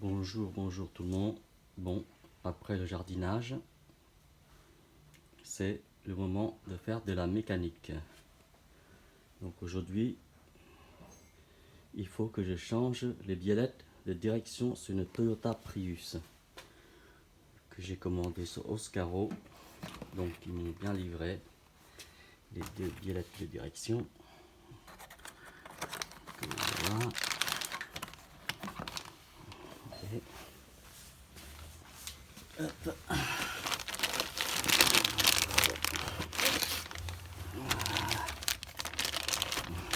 Bonjour tout le monde. Bon, après le jardinage, c'est le moment de faire de la mécanique. Donc aujourd'hui, il faut que je change les biellettes de direction sur une Toyota Prius que j'ai commandé sur Oscaro. Donc ils m'ont bien livré les deux biellettes de direction. Voilà. Et hop.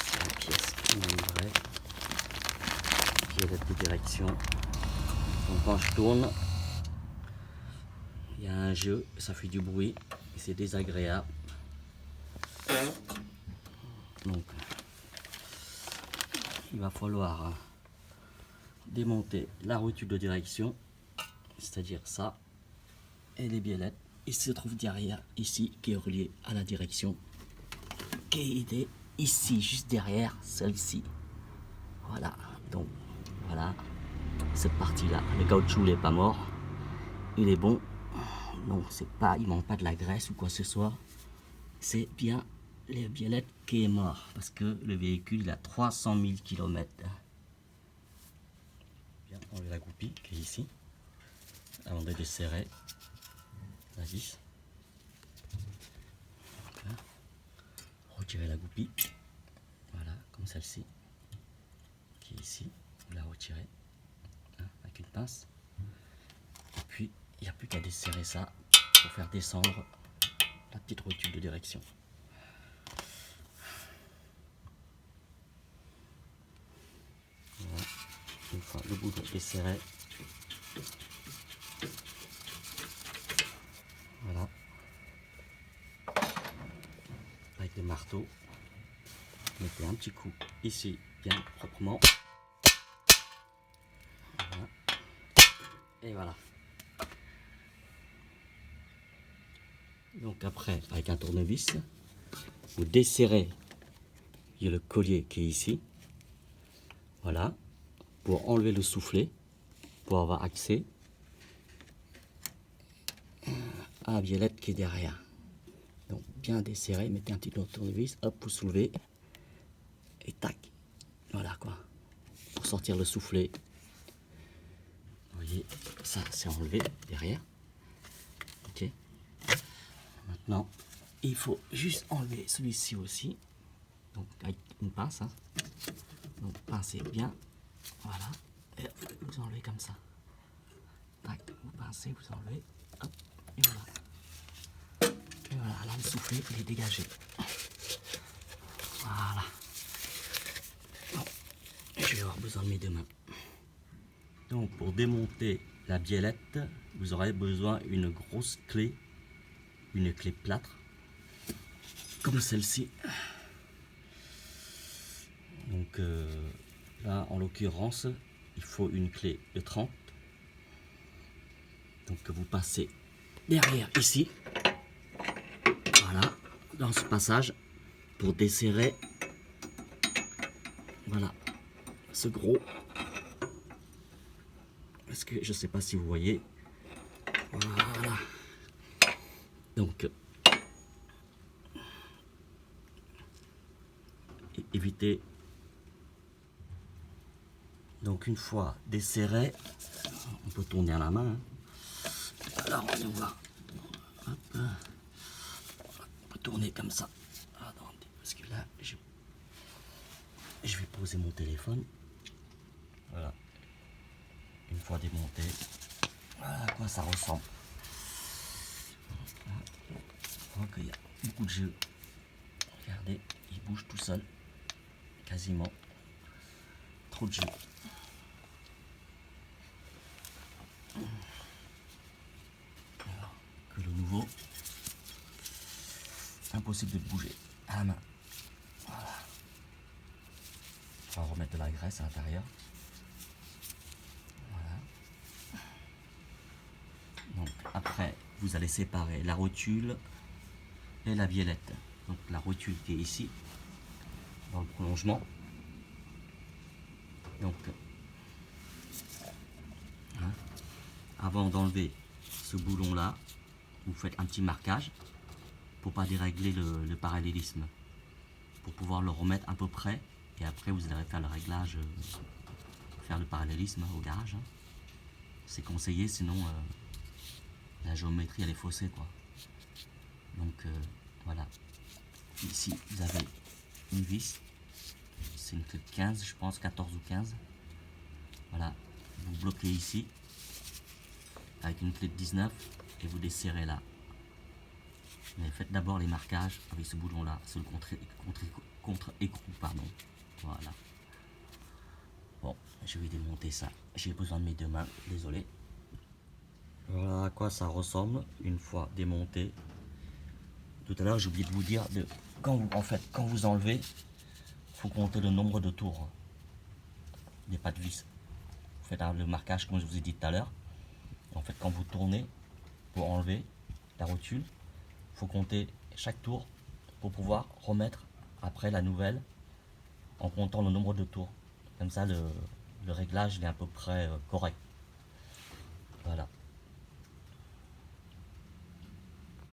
C'est la pièce qui m'a livré. Biellette de direction. Donc quand je tourne, il y a un jeu, ça fait du bruit et c'est désagréable. Donc il va falloir démonter la rotule de direction, c'est-à-dire ça, et les biellettes. Il se trouve derrière, ici, qui est relié à la direction, qui est ici, juste derrière celle-ci. Voilà, donc voilà, cette partie-là, le caoutchouc n'est pas mort, il est bon, donc c'est pas, il manque pas de la graisse ou quoi que ce soit, c'est bien les biellettes qui est mort, parce que le véhicule il a 300 000 km. Bien, on a la goupille qui est ici, avant de desserrer la vis. Voilà. Retirer la goupille, voilà, comme celle-ci, qui est ici, vous la retirez avec une pince. Et puis, il n'y a plus qu'à desserrer ça pour faire descendre la petite rotule de direction. Voilà. Une fois le bout desserré, voilà, avec le marteau, mettez un petit coup ici, bien proprement, voilà. Et voilà. Donc après, avec un tournevis, vous desserrez, il y a le collier qui est ici, voilà, pour enlever le soufflet, pour avoir accès à la biellette qui est derrière. Donc bien desserré, mettez un petit tournevis, hop, vous soulevez, et tac, voilà quoi, pour sortir le soufflet. Vous voyez, ça c'est enlevé derrière. Ok. Maintenant, il faut juste enlever celui-ci aussi, donc avec une pince, hein. Donc pincez bien, voilà, et vous enlevez comme ça. Tac, vous pincez, vous enlevez, hop, et voilà. Et voilà, là le soufflet il est dégagé. Voilà. Bon, je vais avoir besoin de mes deux mains. Donc pour démonter la biellette, vous aurez besoin d'une grosse clé, une clé plâtre, comme celle-ci. Donc là, en l'occurrence, il faut une clé de 30. Donc que vous passez derrière ici, voilà, dans ce passage, pour desserrer, voilà, ce gros. Parce que je ne sais pas si vous voyez, voilà. Donc évitez. Donc une fois desserré, on peut tourner à la main, hein. Alors on va, hop, on peut tourner comme ça. Attendez, parce que là je vais poser mon téléphone. Voilà. Une fois démonté, voilà à quoi ça ressemble. On voit qu'il y a beaucoup de jeux. Regardez, il bouge tout seul, quasiment. Trop de jeux. Alors que le nouveau, impossible de le bouger à la main. Voilà. On va remettre de la graisse à l'intérieur. Voilà. Donc après, vous allez séparer la rotule et la biellette. Donc la rotule qui est ici, dans le prolongement. Donc avant d'enlever ce boulon là, vous faites un petit marquage pour pas dérégler le parallélisme, pour pouvoir le remettre à peu près, et après vous allez faire le réglage, faire le parallélisme au garage. C'est conseillé, sinon la géométrie elle est faussée quoi. Donc voilà, ici vous avez une vis, c'est une clé de 15 je pense, 14 ou 15. Voilà, vous bloquez ici avec une clé de 19 et vous desserrez là. Mais faites d'abord les marquages avec ce boulon là, c'est le contre-écrou, pardon. Voilà. Bon, je vais démonter ça. J'ai besoin de mes deux mains, désolé. Voilà à quoi ça ressemble une fois démonté. Tout à l'heure, j'ai oublié de vous dire, quand vous enlevez, il faut compter le nombre de tours des pas de vis. Vous faites le marquage comme je vous ai dit tout à l'heure. En fait, quand vous tournez pour enlever la rotule, il faut compter chaque tour pour pouvoir remettre après la nouvelle en comptant le nombre de tours. Comme ça, le réglage il est à peu près correct. Voilà.